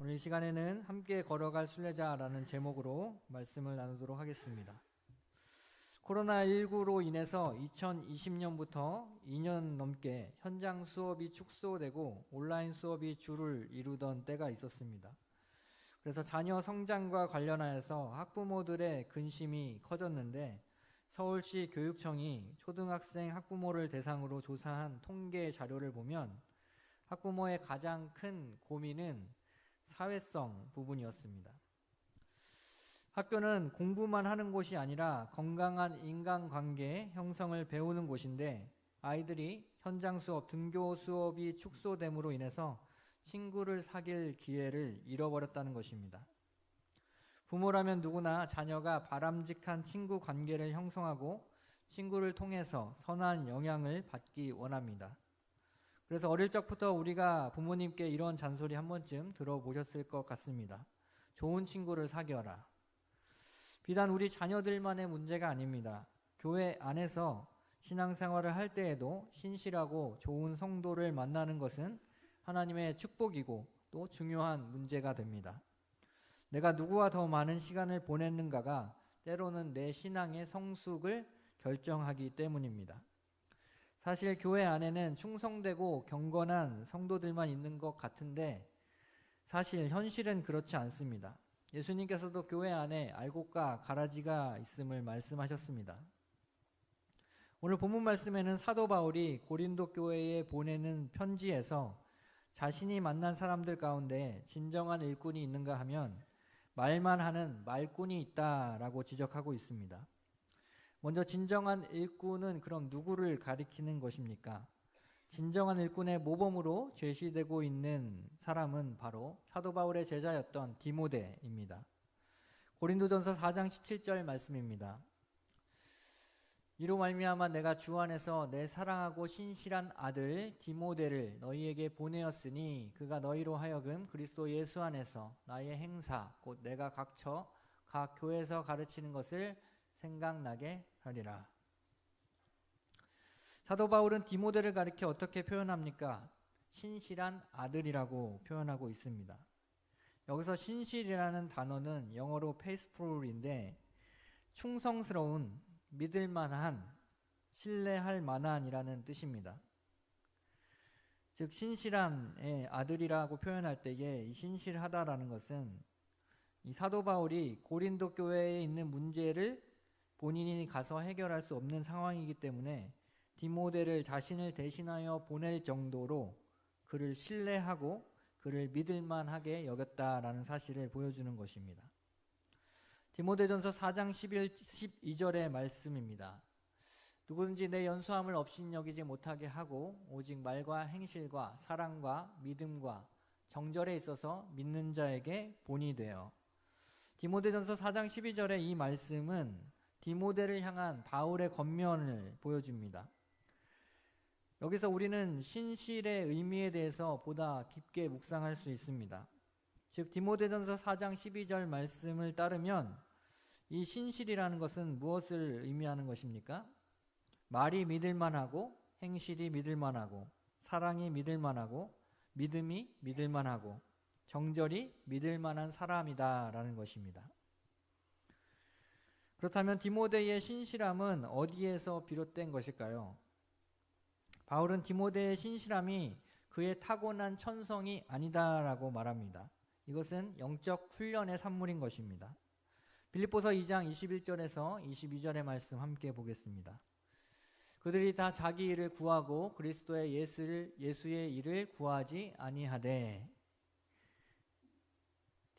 오늘 이 시간에는 함께 걸어갈 순례자라는 제목으로 말씀을 나누도록 하겠습니다. 코로나19로 인해서 2020년부터 2년 넘게 현장 수업이 축소되고 온라인 수업이 주를 이루던 때가 있었습니다. 그래서 자녀 성장과 관련하여서 학부모들의 근심이 커졌는데 서울시 교육청이 초등학생 학부모를 대상으로 조사한 통계 자료를 보면 학부모의 가장 큰 고민은 사회성 부분이었습니다. 학교는 공부만 하는 곳이 아니라 건강한 인간관계 형성을 배우는 곳인데 아이들이 현장 수업, 등교 수업이 축소됨으로 인해서 친구를 사귈 기회를 잃어버렸다는 것입니다. 부모라면 누구나 자녀가 바람직한 친구 관계를 형성하고 친구를 통해서 선한 영향을 받기 원합니다. 그래서 어릴 적부터 우리가 부모님께 이런 잔소리 한 번쯤 들어보셨을 것 같습니다. 좋은 친구를 사귀어라. 비단 우리 자녀들만의 문제가 아닙니다. 교회 안에서 신앙생활을 할 때에도 신실하고 좋은 성도를 만나는 것은 하나님의 축복이고 또 중요한 문제가 됩니다. 내가 누구와 더 많은 시간을 보냈는가가 때로는 내 신앙의 성숙을 결정하기 때문입니다. 사실 교회 안에는 충성되고 경건한 성도들만 있는 것 같은데 사실 현실은 그렇지 않습니다. 예수님께서도 교회 안에 알곡과 가라지가 있음을 말씀하셨습니다. 오늘 본문 말씀에는 사도 바울이 고린도 교회에 보내는 편지에서 자신이 만난 사람들 가운데 진정한 일꾼이 있는가 하면 말만 하는 말꾼이 있다라고 지적하고 있습니다. 먼저 진정한 일꾼은 그럼 누구를 가리키는 것입니까? 진정한 일꾼의 모범으로 제시되고 있는 사람은 바로 사도 바울의 제자였던 디모데입니다. 고린도전서 4장 17절 말씀입니다. 이로 말미암아 내가 주 안에서 내 사랑하고 신실한 아들 디모데를 너희에게 보내었으니 그가 너희로 하여금 그리스도 예수 안에서 나의 행사 곧 내가 각처 각 교회에서 가르치는 것을 생각나게 하리라. 사도 바울은 디모데를 가리켜 어떻게 표현합니까? 신실한 아들이라고 표현하고 있습니다. 여기서 신실이라는 단어는 영어로 faithful인데 충성스러운, 믿을만한, 신뢰할 만한이라는 뜻입니다. 즉 신실한의 아들이라고 표현할 때에 이 신실하다라는 것은 이 사도 바울이 고린도 교회에 있는 문제를 본인이 가서 해결할 수 없는 상황이기 때문에 디모데를 자신을 대신하여 보낼 정도로 그를 신뢰하고 그를 믿을만하게 여겼다라는 사실을 보여주는 것입니다. 디모데전서 4장 12절의 말씀입니다. 누구든지 내 연수함을 업신여기지 못하게 하고 오직 말과 행실과 사랑과 믿음과 정절에 있어서 믿는 자에게 본이 되어. 디모데전서 4장 12절의 이 말씀은 디모데를 향한 바울의 권면을 보여줍니다. 여기서 우리는 신실의 의미에 대해서 보다 깊게 묵상할 수 있습니다. 즉 디모데전서 4장 12절 말씀을 따르면 이 신실이라는 것은 무엇을 의미하는 것입니까? 말이 믿을만하고 행실이 믿을만하고 사랑이 믿을만하고 믿음이 믿을만하고 정절이 믿을만한 사람이다라는 것입니다. 그렇다면 디모데의 신실함은 어디에서 비롯된 것일까요? 바울은 디모데의 신실함이 그의 타고난 천성이 아니다라고 말합니다. 이것은 영적 훈련의 산물인 것입니다. 빌립보서 2장 21절에서 22절의 말씀 함께 보겠습니다. 그들이 다 자기 일을 구하고 그리스도의 예수의 일을 구하지 아니하되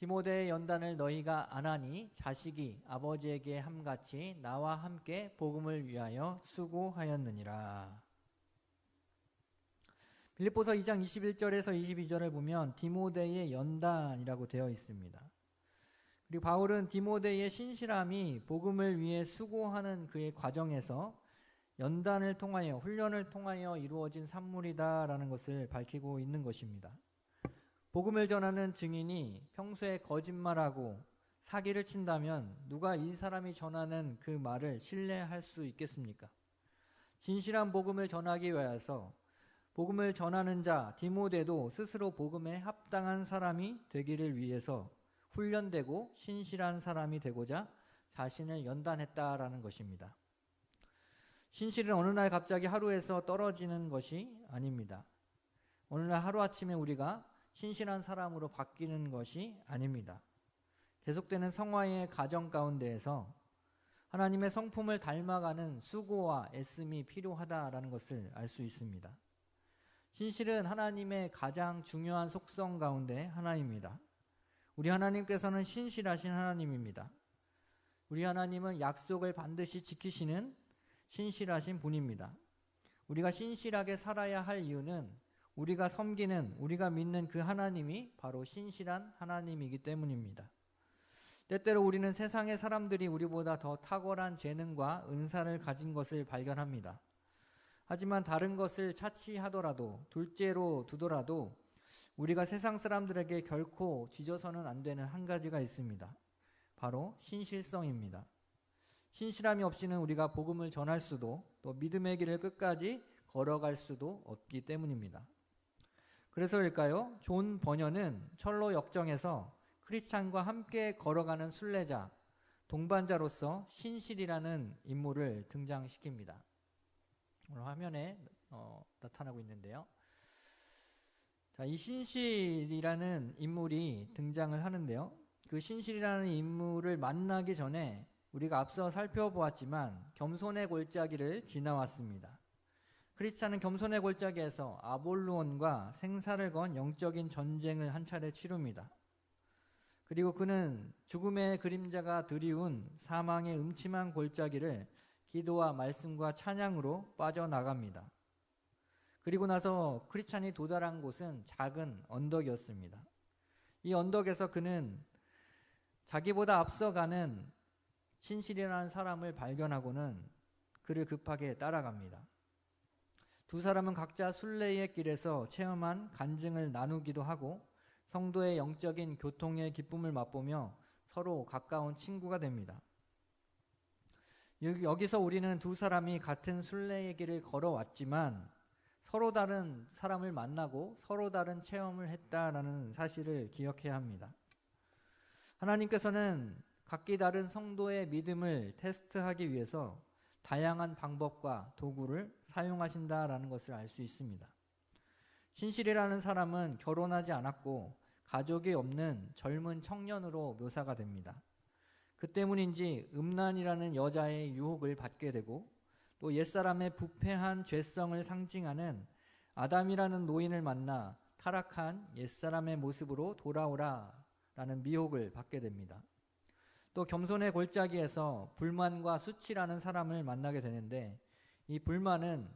디모데의 연단을 너희가 안 하니 자식이 아버지에게 함같이 나와 함께 복음을 위하여 수고하였느니라. 빌립보서 2장 21절에서 22절을 보면 디모데의 연단이라고 되어 있습니다. 그리고 바울은 디모데의 신실함이 복음을 위해 수고하는 그의 과정에서 연단을 통하여 훈련을 통하여 이루어진 산물이다라는 것을 밝히고 있는 것입니다. 복음을 전하는 증인이 평소에 거짓말하고 사기를 친다면 누가 이 사람이 전하는 그 말을 신뢰할 수 있겠습니까? 진실한 복음을 전하기 위해서 복음을 전하는 자 디모데도 스스로 복음에 합당한 사람이 되기를 위해서 훈련되고 신실한 사람이 되고자 자신을 연단했다라는 것입니다. 신실은 어느 날 갑자기 하루에서 떨어지는 것이 아닙니다. 어느 날 하루아침에 우리가 신실한 사람으로 바뀌는 것이 아닙니다. 계속되는 성화의 과정 가운데에서 하나님의 성품을 닮아가는 수고와 애씀이 필요하다라는 것을 알 수 있습니다. 신실은 하나님의 가장 중요한 속성 가운데 하나입니다. 우리 하나님께서는 신실하신 하나님입니다. 우리 하나님은 약속을 반드시 지키시는 신실하신 분입니다. 우리가 신실하게 살아야 할 이유는 우리가 섬기는, 우리가 믿는 그 하나님이 바로 신실한 하나님이기 때문입니다. 때때로 우리는 세상의 사람들이 우리보다 더 탁월한 재능과 은사를 가진 것을 발견합니다. 하지만 다른 것을 차치하더라도, 둘째로 두더라도 우리가 세상 사람들에게 결코 뒤져서는 안 되는 한 가지가 있습니다. 바로 신실성입니다. 신실함이 없이는 우리가 복음을 전할 수도, 또 믿음의 길을 끝까지 걸어갈 수도 없기 때문입니다. 그래서일까요? 존 버녀는 철로 역정에서 크리스찬과 함께 걸어가는 순례자, 동반자로서 신실이라는 인물을 등장시킵니다. 오늘 화면에 나타나고 있는데요. 자, 이 신실이라는 인물이 등장을 하는데요. 그 신실이라는 인물을 만나기 전에 우리가 앞서 살펴보았지만 겸손의 골짜기를 지나왔습니다. 크리스찬은 겸손의 골짜기에서 아볼루온과 생사를 건 영적인 전쟁을 한 차례 치릅니다. 그리고 그는 죽음의 그림자가 드리운 사망의 음침한 골짜기를 기도와 말씀과 찬양으로 빠져나갑니다. 그리고 나서 크리스찬이 도달한 곳은 작은 언덕이었습니다. 이 언덕에서 그는 자기보다 앞서가는 신실이라는 사람을 발견하고는 그를 급하게 따라갑니다. 두 사람은 각자 순례의 길에서 체험한 간증을 나누기도 하고 성도의 영적인 교통의 기쁨을 맛보며 서로 가까운 친구가 됩니다. 여기서 우리는 두 사람이 같은 순례의 길을 걸어왔지만 서로 다른 사람을 만나고 서로 다른 체험을 했다라는 사실을 기억해야 합니다. 하나님께서는 각기 다른 성도의 믿음을 테스트하기 위해서 다양한 방법과 도구를 사용하신다라는 것을 알 수 있습니다. 신실이라는 사람은 결혼하지 않았고 가족이 없는 젊은 청년으로 묘사가 됩니다. 그 때문인지 음란이라는 여자의 유혹을 받게 되고 또 옛사람의 부패한 죄성을 상징하는 아담이라는 노인을 만나 타락한 옛사람의 모습으로 돌아오라라는 미혹을 받게 됩니다. 또 겸손의 골짜기에서 불만과 수치라는 사람을 만나게 되는데 이 불만은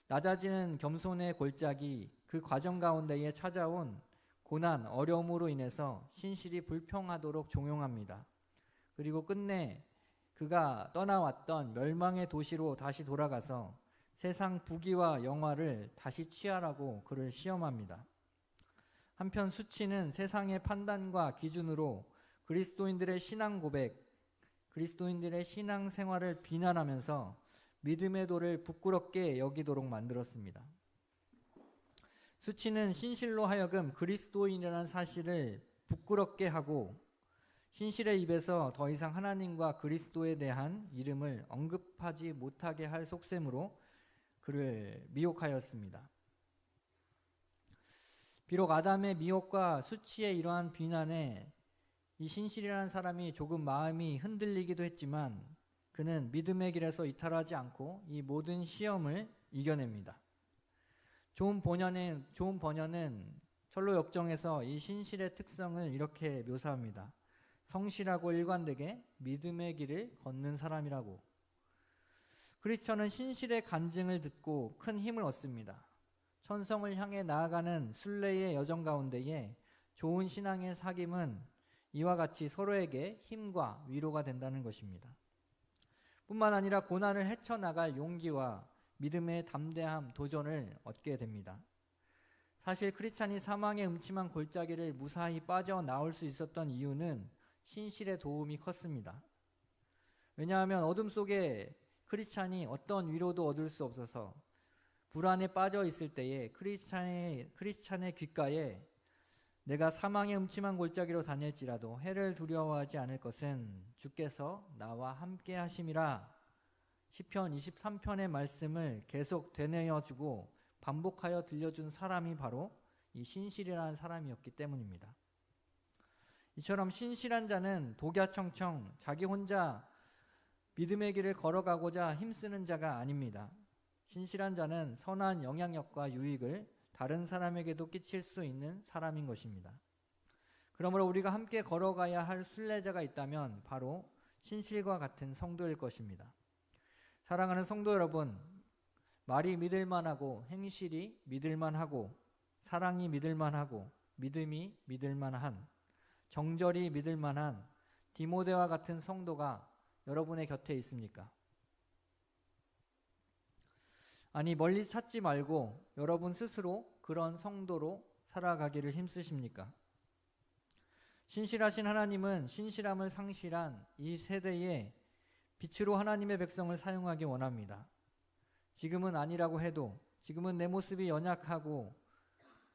낮아지는 겸손의 골짜기 그 과정 가운데에 찾아온 고난, 어려움으로 인해서 신실이 불평하도록 종용합니다. 그리고 끝내 그가 떠나왔던 멸망의 도시로 다시 돌아가서 세상 부귀와 영화를 다시 취하라고 그를 시험합니다. 한편 수치는 세상의 판단과 기준으로 그리스도인들의 신앙 고백, 그리스도인들의 신앙 생활을 비난하면서 믿음의 도를 부끄럽게 여기도록 만들었습니다. 수치는 신실로 하여금 그리스도인이라는 사실을 부끄럽게 하고 신실의 입에서 더 이상 하나님과 그리스도에 대한 이름을 언급하지 못하게 할 속셈으로 그를 미혹하였습니다. 비록 아담의 미혹과 수치의 이러한 비난에 이 신실이라는 사람이 조금 마음이 흔들리기도 했지만 그는 믿음의 길에서 이탈하지 않고 이 모든 시험을 이겨냅니다. 존 버녀는 철로 역정에서 이 신실의 특성을 이렇게 묘사합니다. 성실하고 일관되게 믿음의 길을 걷는 사람이라고. 크리스천은 신실의 간증을 듣고 큰 힘을 얻습니다. 천성을 향해 나아가는 순례의 여정 가운데에 좋은 신앙의 사귐은 이와 같이 서로에게 힘과 위로가 된다는 것입니다. 뿐만 아니라 고난을 헤쳐나갈 용기와 믿음의 담대함, 도전을 얻게 됩니다. 사실 크리스찬이 사망의 음침한 골짜기를 무사히 빠져나올 수 있었던 이유는 신실의 도움이 컸습니다. 왜냐하면 어둠 속에 크리스찬이 어떤 위로도 얻을 수 없어서 불안에 빠져 있을 때에 크리스찬의 귓가에 내가 사망의 음침한 골짜기로 다닐지라도 해를 두려워하지 않을 것은 주께서 나와 함께 하심이라. 시편 23편의 말씀을 계속 되뇌어주고 반복하여 들려준 사람이 바로 이 신실이라는 사람이었기 때문입니다. 이처럼 신실한 자는 독야청청 자기 혼자 믿음의 길을 걸어가고자 힘쓰는 자가 아닙니다. 신실한 자는 선한 영향력과 유익을 다른 사람에게도 끼칠 수 있는 사람인 것입니다. 그러므로 우리가 함께 걸어가야 할 순례자가 있다면 바로 신실과 같은 성도일 것입니다. 사랑하는 성도 여러분, 말이 믿을만하고 행실이 믿을만하고 사랑이 믿을만하고 믿음이 믿을만한 정절이 믿을만한 디모데와 같은 성도가 여러분의 곁에 있습니까? 아니, 멀리 찾지 말고 여러분 스스로 그런 성도로 살아가기를 힘쓰십니까? 신실하신 하나님은 신실함을 상실한 이 세대에 빛으로 하나님의 백성을 사용하기 원합니다. 지금은 아니라고 해도, 지금은 내 모습이 연약하고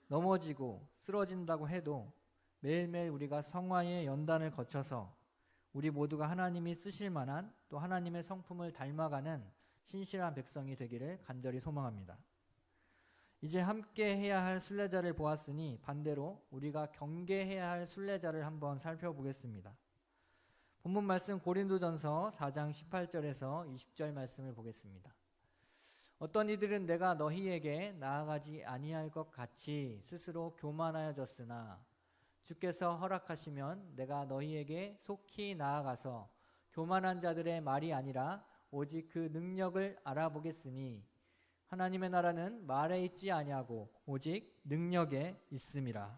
넘어지고 쓰러진다고 해도 매일매일 우리가 성화의 연단을 거쳐서 우리 모두가 하나님이 쓰실 만한 또 하나님의 성품을 닮아가는 신실한 백성이 되기를 간절히 소망합니다. 이제 함께 해야 할 순례자를 보았으니 반대로 우리가 경계해야 할 순례자를 한번 살펴보겠습니다. 본문 말씀 고린도전서 4장 18절에서 20절 말씀을 보겠습니다. 어떤 이들은 내가 너희에게 나아가지 아니할 것 같이 스스로 교만하여졌으나 주께서 허락하시면 내가 너희에게 속히 나아가서 교만한 자들의 말이 아니라 오직 그 능력을 알아보겠으니 하나님의 나라는 말에 있지 아니하고 오직 능력에 있음이라.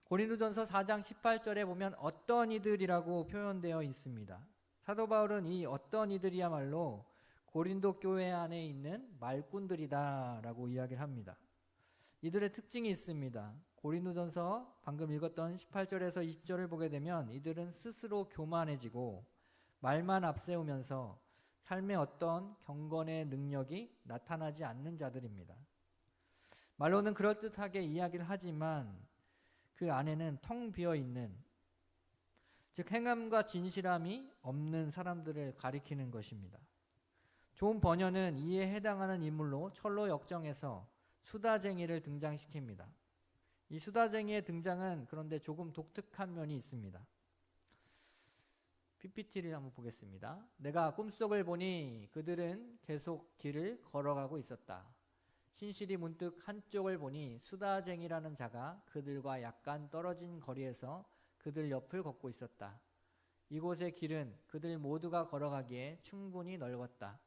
고린도전서 4장 18절에 보면 어떤 이들이라고 표현되어 있습니다. 사도 바울은 이 어떤 이들이야말로 고린도 교회 안에 있는 말꾼들이다라고 이야기를 합니다. 이들의 특징이 있습니다. 고린도전서 방금 읽었던 18절에서 20절을 보게 되면 이들은 스스로 교만해지고 말만 앞세우면서 삶의 어떤 경건의 능력이 나타나지 않는 자들입니다. 말로는 그럴듯하게 이야기를 하지만 그 안에는 텅 비어있는, 즉 행함과 진실함이 없는 사람들을 가리키는 것입니다. 좋은 번역은 이에 해당하는 인물로 철로 역정에서 수다쟁이를 등장시킵니다. 이 수다쟁이의 등장은 그런데 조금 독특한 면이 있습니다. PPT를 한번 보겠습니다. 내가 꿈속을 보니 그들은 계속 길을 걸어가고 있었다. 신실이 문득 한쪽을 보니 수다쟁이라는 자가 그들과 약간 떨어진 거리에서 그들 옆을 걷고 있었다. 이곳의 길은 그들 모두가 걸어가기에 충분히 넓었다.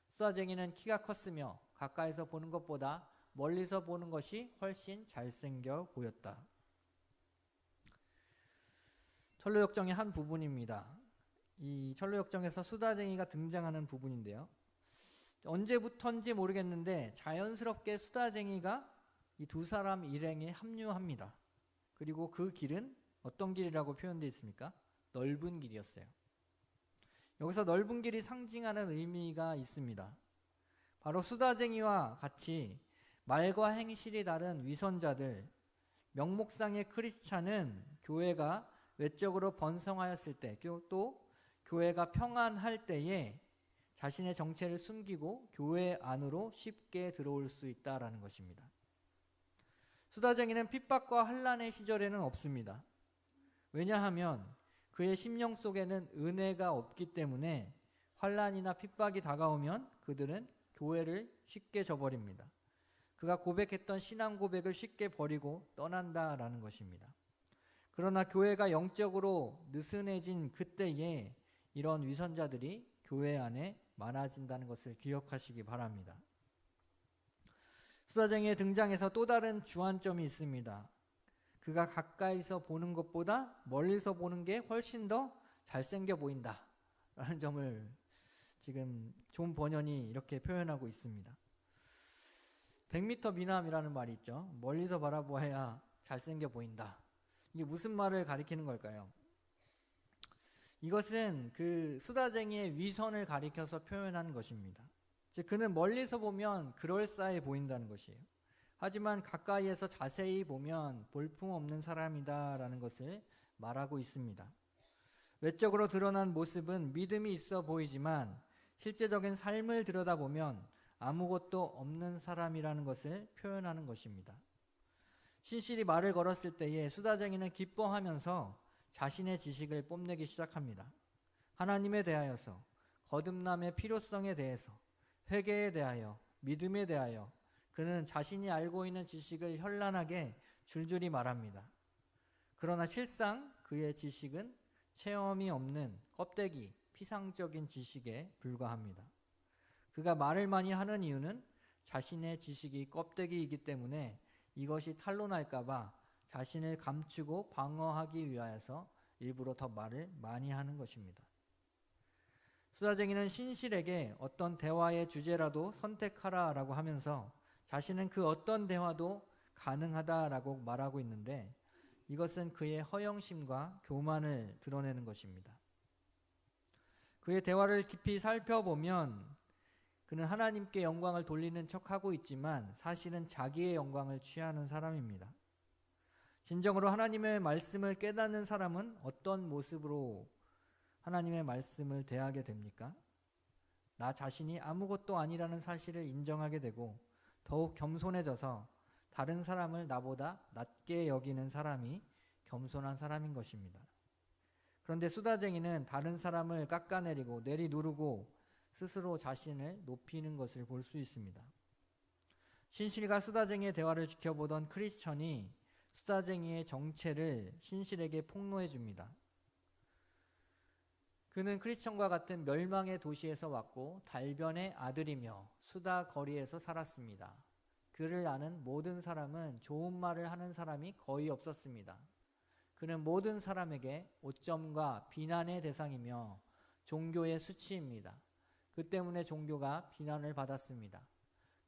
수다쟁이는 키가 컸으며 가까이서 보는 것보다 멀리서 보는 것이 훨씬 잘생겨 보였다. 철로역정의 한 부분입니다. 이 철로역정에서 수다쟁이가 등장하는 부분인데요. 언제부턴지 모르겠는데 자연스럽게 수다쟁이가 이 두 사람 일행에 합류합니다. 그리고 그 길은 어떤 길이라고 표현되어 있습니까? 넓은 길이었어요. 여기서 넓은 길이 상징하는 의미가 있습니다. 바로 수다쟁이와 같이 말과 행실이 다른 위선자들, 명목상의 크리스찬은 교회가 외적으로 번성하였을 때, 또 교회가 평안할 때에 자신의 정체를 숨기고 교회 안으로 쉽게 들어올 수 있다라는 것입니다. 수다쟁이는 핍박과 환난의 시절에는 없습니다. 왜냐하면 그의 심령 속에는 은혜가 없기 때문에 환난이나 핍박이 다가오면 그들은 교회를 쉽게 저버립니다. 그가 고백했던 신앙 고백을 쉽게 버리고 떠난다라는 것입니다. 그러나 교회가 영적으로 느슨해진 그때에 이런 위선자들이 교회 안에 많아진다는 것을 기억하시기 바랍니다. 수다쟁이의 등장에서 또 다른 주안점이 있습니다. 그가 가까이서 보는 것보다 멀리서 보는 게 훨씬 더 잘생겨 보인다 라는 점을 지금 존 버년이 이렇게 표현하고 있습니다. 100m 미남이라는 말이 있죠. 멀리서 바라보아야 잘생겨 보인다. 이게 무슨 말을 가리키는 걸까요? 이것은 그 수다쟁이의 위선을 가리켜서 표현한 것입니다. 즉 그는 멀리서 보면 그럴싸해 보인다는 것이에요. 하지만 가까이에서 자세히 보면 볼품없는 사람이다라는 것을 말하고 있습니다. 외적으로 드러난 모습은 믿음이 있어 보이지만 실제적인 삶을 들여다보면 아무것도 없는 사람이라는 것을 표현하는 것입니다. 신실히 말을 걸었을 때에 수다쟁이는 기뻐하면서 자신의 지식을 뽐내기 시작합니다. 하나님에 대하여서, 거듭남의 필요성에 대해서, 회개에 대하여, 믿음에 대하여 그는 자신이 알고 있는 지식을 현란하게 줄줄이 말합니다. 그러나 실상 그의 지식은 체험이 없는 껍데기, 피상적인 지식에 불과합니다. 그가 말을 많이 하는 이유는 자신의 지식이 껍데기이기 때문에 이것이 탄로날까 봐 자신을 감추고 방어하기 위하여서 일부러 더 말을 많이 하는 것입니다. 수다쟁이는 신실에게 어떤 대화의 주제라도 선택하라라고 하면서 자신은 그 어떤 대화도 가능하다라고 말하고 있는데 이것은 그의 허영심과 교만을 드러내는 것입니다. 그의 대화를 깊이 살펴보면 그는 하나님께 영광을 돌리는 척하고 있지만 사실은 자기의 영광을 취하는 사람입니다. 진정으로 하나님의 말씀을 깨닫는 사람은 어떤 모습으로 하나님의 말씀을 대하게 됩니까? 나 자신이 아무것도 아니라는 사실을 인정하게 되고 더욱 겸손해져서 다른 사람을 나보다 낮게 여기는 사람이 겸손한 사람인 것입니다. 그런데 수다쟁이는 다른 사람을 깎아내리고 내리누르고 스스로 자신을 높이는 것을 볼 수 있습니다. 신실과 수다쟁이의 대화를 지켜보던 크리스천이 수다쟁이의 정체를 신실에게 폭로해 줍니다. 그는 크리스천과 같은 멸망의 도시에서 왔고 달변의 아들이며 수다 거리에서 살았습니다. 그를 아는 모든 사람은 좋은 말을 하는 사람이 거의 없었습니다. 그는 모든 사람에게 오점과 비난의 대상이며 종교의 수치입니다. 그 때문에 종교가 비난을 받았습니다.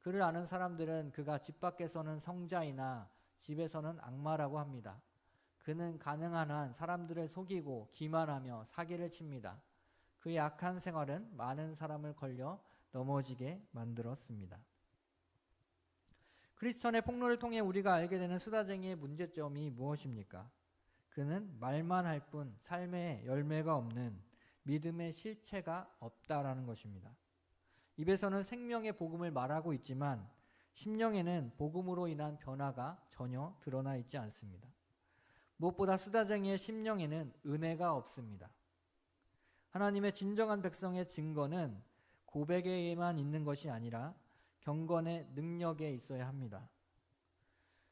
그를 아는 사람들은 그가 집 밖에서는 성자이나 집에서는 악마라고 합니다. 그는 가능한 한 사람들을 속이고 기만하며 사기를 칩니다. 그의 악한 생활은 많은 사람을 걸려 넘어지게 만들었습니다. 크리스천의 폭로를 통해 우리가 알게 되는 수다쟁이의 문제점이 무엇입니까? 그는 말만 할 뿐 삶에 열매가 없는 믿음의 실체가 없다라는 것입니다. 입에서는 생명의 복음을 말하고 있지만 심령에는 복음으로 인한 변화가 전혀 드러나 있지 않습니다. 무엇보다 수다쟁이의 심령에는 은혜가 없습니다. 하나님의 진정한 백성의 증거는 고백에만 있는 것이 아니라 경건의 능력에 있어야 합니다.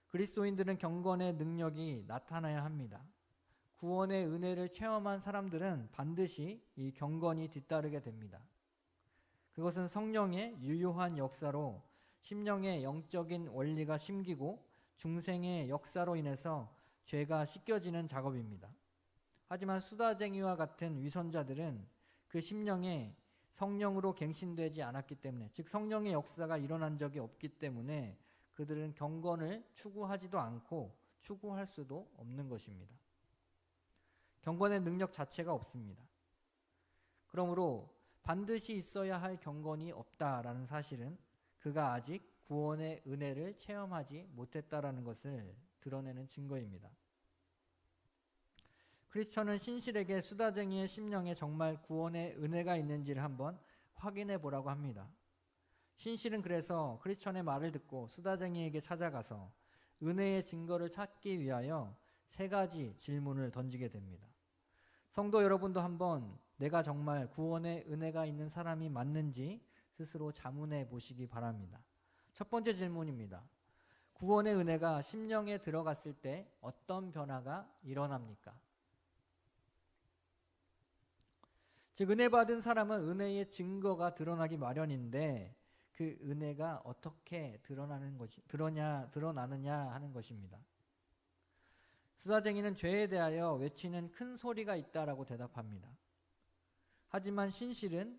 그리스도인들은 경건의 능력이 나타나야 합니다. 구원의 은혜를 체험한 사람들은 반드시 이 경건이 뒤따르게 됩니다. 그것은 성령의 유효한 역사로 심령의 영적인 원리가 심기고 중생의 역사로 인해서 죄가 씻겨지는 작업입니다. 하지만 수다쟁이와 같은 위선자들은 그 심령에 성령으로 갱신되지 않았기 때문에, 즉 성령의 역사가 일어난 적이 없기 때문에 그들은 경건을 추구하지도 않고 추구할 수도 없는 것입니다. 경건의 능력 자체가 없습니다. 그러므로 반드시 있어야 할 경건이 없다라는 사실은 그가 아직 구원의 은혜를 체험하지 못했다라는 것을 드러내는 증거입니다. 크리스천은 신실에게 수다쟁이의 심령에 정말 구원의 은혜가 있는지를 한번 확인해 보라고 합니다. 신실은 그래서 크리스천의 말을 듣고 수다쟁이에게 찾아가서 은혜의 증거를 찾기 위하여 3가지 질문을 던지게 됩니다. 성도 여러분도 한번 내가 정말 구원의 은혜가 있는 사람이 맞는지 스스로 자문해 보시기 바랍니다. 첫 번째 질문입니다. 구원의 은혜가 심령에 들어갔을 때 어떤 변화가 일어납니까? 즉 은혜 받은 사람은 은혜의 증거가 드러나기 마련인데 그 은혜가 어떻게 드러나느냐 하는 것입니다. 수다쟁이는 죄에 대하여 외치는 큰 소리가 있다라고 대답합니다. 하지만 신실은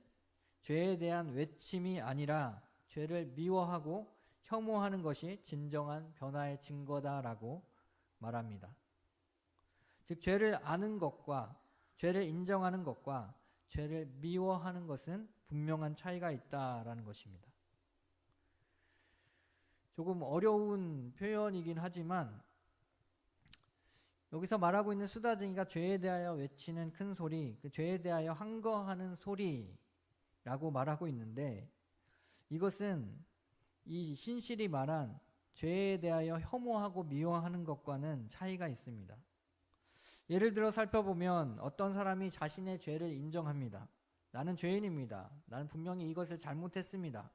죄에 대한 외침이 아니라 죄를 미워하고 혐오하는 것이 진정한 변화의 증거다라고 말합니다. 즉 죄를 아는 것과 죄를 인정하는 것과 죄를 미워하는 것은 분명한 차이가 있다라는 것입니다. 조금 어려운 표현이긴 하지만 여기서 말하고 있는 수다쟁이가 죄에 대하여 외치는 큰 소리, 그 죄에 대하여 항거하는 소리라고 말하고 있는데, 이것은 이 신실이 말한 죄에 대하여 혐오하고 미워하는 것과는 차이가 있습니다. 예를 들어 살펴보면 어떤 사람이 자신의 죄를 인정합니다. 나는 죄인입니다. 나는 분명히 이것을 잘못했습니다.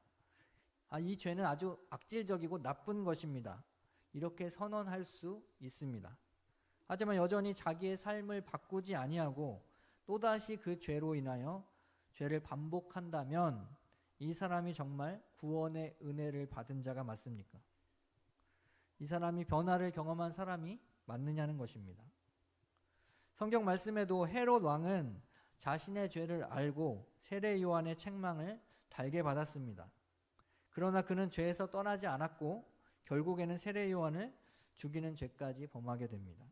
이 죄는 아주 악질적이고 나쁜 것입니다. 이렇게 선언할 수 있습니다. 하지만 여전히 자기의 삶을 바꾸지 아니하고 또다시 그 죄로 인하여 죄를 반복한다면 이 사람이 정말 구원의 은혜를 받은 자가 맞습니까? 이 사람이 변화를 경험한 사람이 맞느냐는 것입니다. 성경 말씀에도 헤롯 왕은 자신의 죄를 알고 세례 요한의 책망을 달게 받았습니다. 그러나 그는 죄에서 떠나지 않았고 결국에는 세례 요한을 죽이는 죄까지 범하게 됩니다.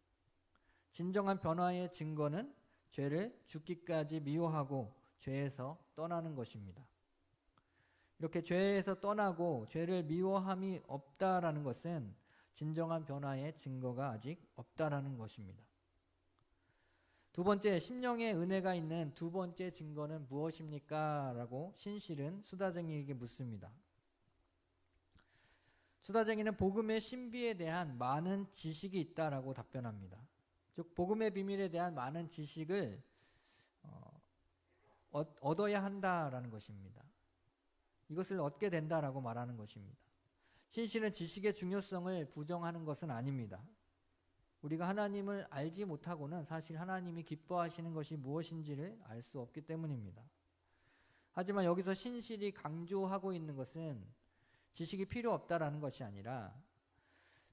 진정한 변화의 증거는 죄를 죽기까지 미워하고 죄에서 떠나는 것입니다. 이렇게 죄에서 떠나고 죄를 미워함이 없다라는 것은 진정한 변화의 증거가 아직 없다라는 것입니다. 두 번째, 심령의 은혜가 있는 두 번째 증거는 무엇입니까? 라고 신실은 수다쟁이에게 묻습니다. 수다쟁이는 복음의 신비에 대한 많은 지식이 있다라고 답변합니다. 즉 복음의 비밀에 대한 많은 지식을 얻어야 한다라는 것입니다. 이것을 얻게 된다라고 말하는 것입니다. 신실은 지식의 중요성을 부정하는 것은 아닙니다. 우리가 하나님을 알지 못하고는 사실 하나님이 기뻐하시는 것이 무엇인지를 알 수 없기 때문입니다. 하지만 여기서 신실이 강조하고 있는 것은 지식이 필요 없다라는 것이 아니라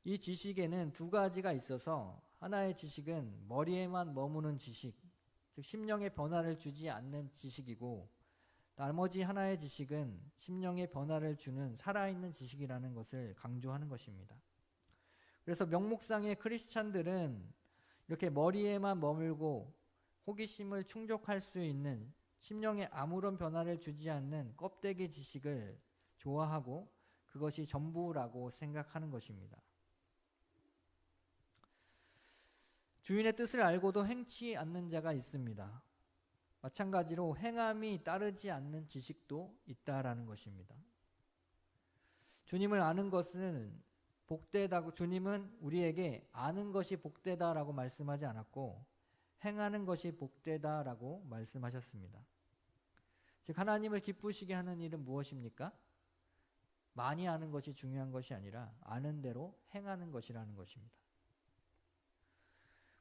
이 지식에는 두 가지가 있어서 하나의 지식은 머리에만 머무는 지식, 즉 심령의 변화를 주지 않는 지식이고 나머지 하나의 지식은 심령의 변화를 주는 살아있는 지식이라는 것을 강조하는 것입니다. 그래서 명목상의 크리스찬들은 이렇게 머리에만 머물고 호기심을 충족할 수 있는 심령에 아무런 변화를 주지 않는 껍데기 지식을 좋아하고 그것이 전부라고 생각하는 것입니다. 주인의 뜻을 알고도 행치 않는 자가 있습니다. 마찬가지로 행함이 따르지 않는 지식도 있다라는 것입니다. 주님을 아는 것은 복되다고, 주님은 우리에게 아는 것이 복되다라고 말씀하지 않았고 행하는 것이 복되다라고 말씀하셨습니다. 즉 하나님을 기쁘시게 하는 일은 무엇입니까? 많이 아는 것이 중요한 것이 아니라 아는 대로 행하는 것이라는 것입니다.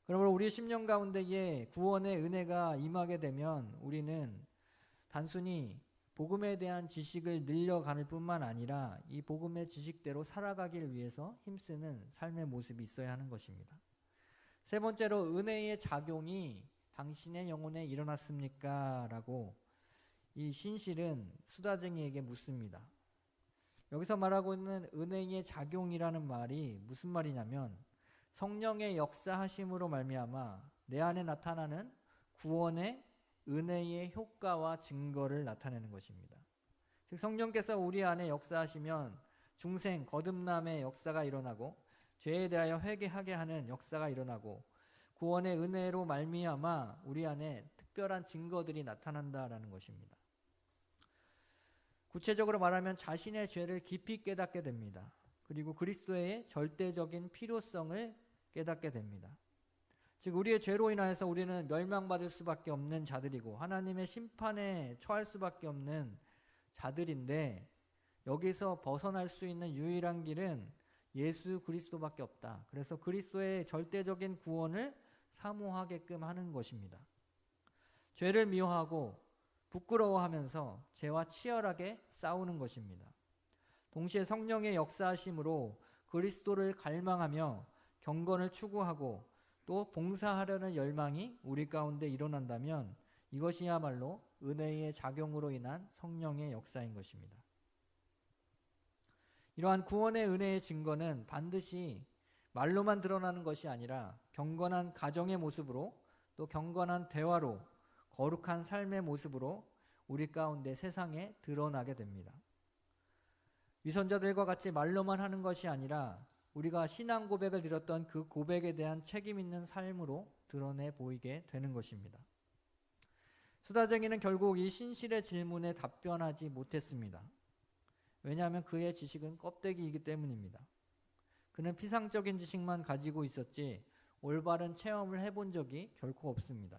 그러므로 우리 심령 가운데에 구원의 은혜가 임하게 되면 우리는 단순히 복음에 대한 지식을 늘려가는 뿐만 아니라 이 복음의 지식대로 살아가길 위해서 힘쓰는 삶의 모습이 있어야 하는 것입니다. 세 번째로, 은혜의 작용이 당신의 영혼에 일어났습니까? 라고 이 신실은 수다쟁이에게 묻습니다. 여기서 말하고 있는 은혜의 작용이라는 말이 무슨 말이냐면 성령의 역사하심으로 말미암아 내 안에 나타나는 구원의 은혜의 효과와 증거를 나타내는 것입니다. 즉 성령께서 우리 안에 역사하시면 중생 거듭남의 역사가 일어나고 죄에 대하여 회개하게 하는 역사가 일어나고 구원의 은혜로 말미암아 우리 안에 특별한 증거들이 나타난다라는 것입니다. 구체적으로 말하면 자신의 죄를 깊이 깨닫게 됩니다. 그리고 그리스도의 절대적인 필요성을 깨닫게 됩니다. 즉 우리의 죄로 인하여서 우리는 멸망받을 수밖에 없는 자들이고 하나님의 심판에 처할 수밖에 없는 자들인데 여기서 벗어날 수 있는 유일한 길은 예수 그리스도밖에 없다. 그래서 그리스도의 절대적인 구원을 사모하게끔 하는 것입니다. 죄를 미워하고 부끄러워하면서 죄와 치열하게 싸우는 것입니다. 동시에 성령의 역사하심으로 그리스도를 갈망하며 경건을 추구하고 또 봉사하려는 열망이 우리 가운데 일어난다면 이것이야말로 은혜의 작용으로 인한 성령의 역사인 것입니다. 이러한 구원의 은혜의 증거는 반드시 말로만 드러나는 것이 아니라 경건한 가정의 모습으로 또 경건한 대화로 거룩한 삶의 모습으로 우리 가운데 세상에 드러나게 됩니다. 위선자들과 같이 말로만 하는 것이 아니라 우리가 신앙 고백을 드렸던 그 고백에 대한 책임 있는 삶으로 드러내 보이게 되는 것입니다. 수다쟁이는 결국 이 신실의 질문에 답변하지 못했습니다. 왜냐하면 그의 지식은 껍데기이기 때문입니다. 그는 피상적인 지식만 가지고 있었지 올바른 체험을 해본 적이 결코 없습니다.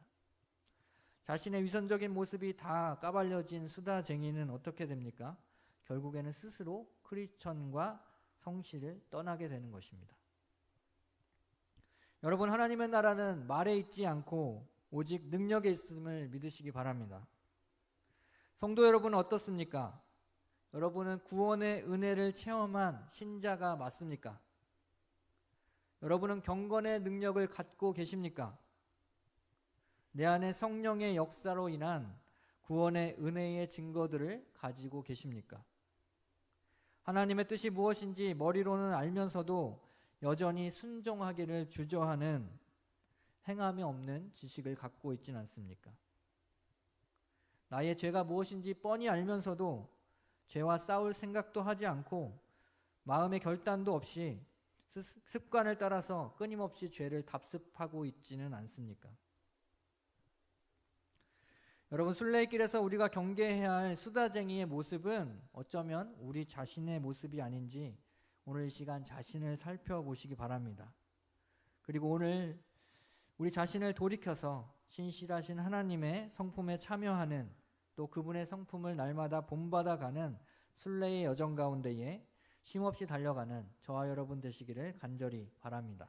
자신의 위선적인 모습이 다 까발려진 수다쟁이는 어떻게 됩니까? 결국에는 스스로 크리스천과 성실을 떠나게 되는 것입니다. 여러분, 하나님의 나라는 말에 있지 않고 오직 능력에 있음을 믿으시기 바랍니다. 성도 여러분은 어떻습니까? 여러분은 구원의 은혜를 체험한 신자가 맞습니까? 여러분은 경건의 능력을 갖고 계십니까? 내 안에 성령의 역사로 인한 구원의 은혜의 증거들을 가지고 계십니까? 하나님의 뜻이 무엇인지 머리로는 알면서도 여전히 순종하기를 주저하는 행함이 없는 지식을 갖고 있진 않습니까? 나의 죄가 무엇인지 뻔히 알면서도 죄와 싸울 생각도 하지 않고 마음의 결단도 없이 습관을 따라서 끊임없이 죄를 답습하고 있지는 않습니까? 여러분, 순례길에서 우리가 경계해야 할 수다쟁이의 모습은 어쩌면 우리 자신의 모습이 아닌지 오늘 이 시간 자신을 살펴보시기 바랍니다. 그리고 오늘 우리 자신을 돌이켜서 신실하신 하나님의 성품에 참여하는, 또 그분의 성품을 날마다 본받아가는 순례의 여정 가운데에 쉼없이 달려가는 저와 여러분 되시기를 간절히 바랍니다.